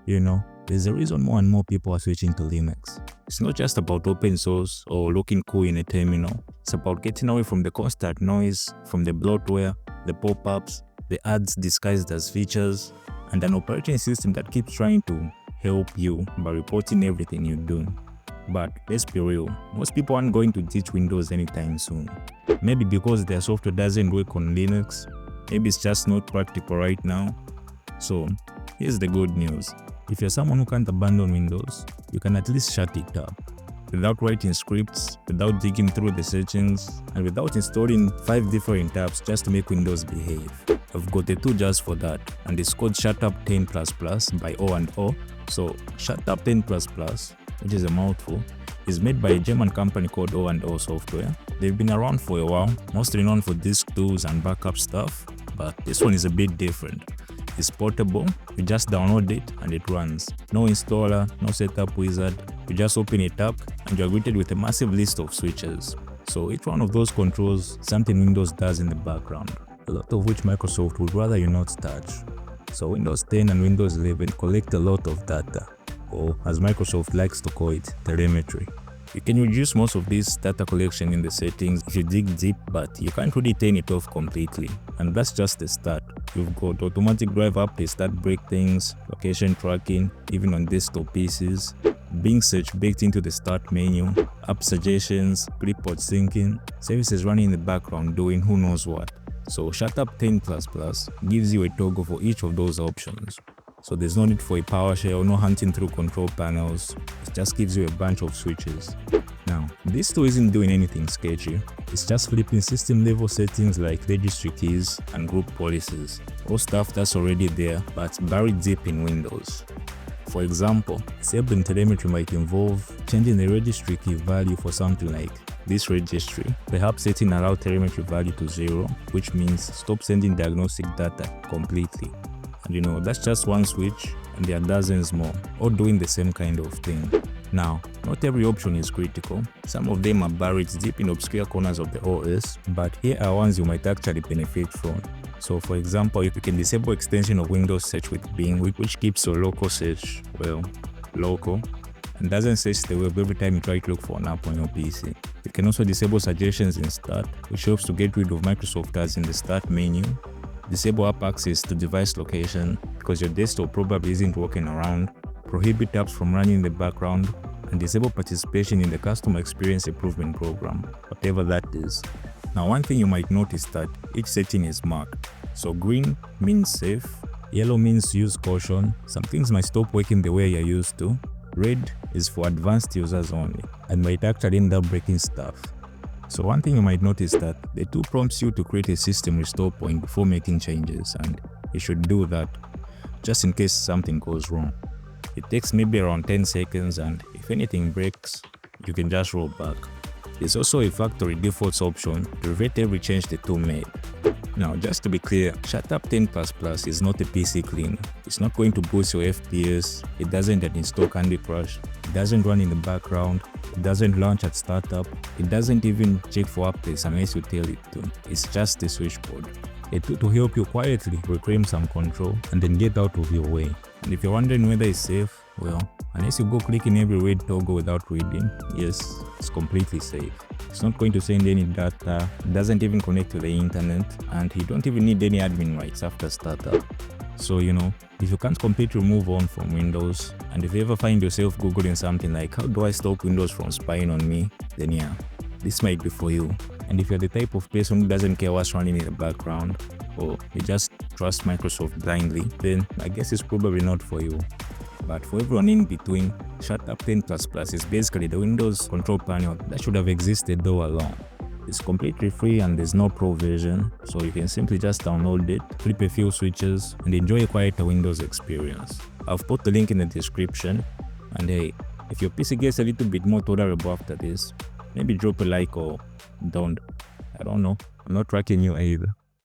There's a reason more and more people are switching to Linux. It's not just about open source or looking cool in a terminal. It's about getting away from the constant noise, from the bloatware, the pop-ups, the ads disguised as features, and an operating system that keeps trying to help you by reporting everything you do. But let's be real, most people aren't going to ditch Windows anytime soon. Maybe because their software doesn't work on Linux, maybe it's just not practical right now. So here's the good news. If you're someone who can't abandon Windows, you can at least shut it up. Without writing scripts, without digging through the settings, and without installing 5 different apps just to make Windows behave. I've got the tool just for that, and it's called ShutUp10 by O&O. So ShutUp10, which is a mouthful, is made by a German company called O&O Software. They've been around for a while, mostly known for disk tools and backup stuff, but this one is a bit different. It's portable, you just download it and it runs. No installer, no setup wizard, you just open it up and you're greeted with a massive list of switches. So each one of those controls something Windows does in the background, a lot of which Microsoft would rather you not touch. So Windows 10 and Windows 11 collect a lot of data, or as Microsoft likes to call it, telemetry. You can reduce most of this data collection in the settings if you dig deep, but you can't really turn it off completely. And that's just the start. You've got automatic drive updates that break things, location tracking, even on desktop PCs, Bing search baked into the start menu, app suggestions, clipboard syncing, services running in the background doing who knows what. So ShutUp10 gives you a toggle for each of those options. So there's no need for a PowerShell, no hunting through control panels, it just gives you a bunch of switches. Now, this tool isn't doing anything sketchy, it's just flipping system level settings like registry keys and group policies, all stuff that's already there but buried deep in Windows. For example, disabling telemetry might involve changing the registry key value for something like this registry, perhaps setting allow telemetry value to 0, which means stop sending diagnostic data completely. And that's just one switch, and there are dozens more, all doing the same kind of thing. Now, not every option is critical. Some of them are buried deep in obscure corners of the OS, but here are ones you might actually benefit from. So for example, you can disable extension of Windows Search with Bing, which keeps your local search, local, and doesn't search the web every time you try to look for an app on your PC. You can also disable suggestions in Start, which helps to get rid of Microsoft ads in the Start menu. Disable app access to device location because your desktop probably isn't walking around, prohibit apps from running in the background, and disable participation in the customer experience improvement program, whatever that is. Now, one thing you might notice that each setting is marked. So green means safe, yellow means use caution, some things might stop working the way you're used to, red is for advanced users only, and might actually end up breaking stuff. So one thing you might notice that the tool prompts you to create a system restore point before making changes, and you should do that just in case something goes wrong. It takes maybe around 10 seconds, and if anything breaks, you can just roll back. There's also a factory defaults option to revert every change the tool made. Now, just to be clear, ShutUp10 is not a PC cleaner. It's not going to boost your FPS, it doesn't uninstall Candy Crush, it doesn't run in the background, it doesn't launch at startup, it doesn't even check for updates unless you tell it to. It's just a switchboard. A tool to help you quietly reclaim some control and then get out of your way. And if you're wondering whether it's safe, unless you go clicking every red toggle without reading, yes, it's completely safe. It's not going to send any data, it doesn't even connect to the internet, and you don't even need any admin rights after startup. So if you can't completely move on from Windows, and if you ever find yourself googling something like how do I stop Windows from spying on me, then yeah, this might be for you. And if you're the type of person who doesn't care what's running in the background, or you just trust Microsoft blindly, then I guess it's probably not for you. But for everyone in between, ShutUp10 is basically the Windows control panel that should have existed all along. It's completely free and there's no pro version, so you can simply just download it, flip a few switches, and enjoy a quieter Windows experience. I've put the link in the description, and hey, if your PC gets a little bit more tolerable after this, maybe drop a like or don't. I don't know. I'm not tracking you either.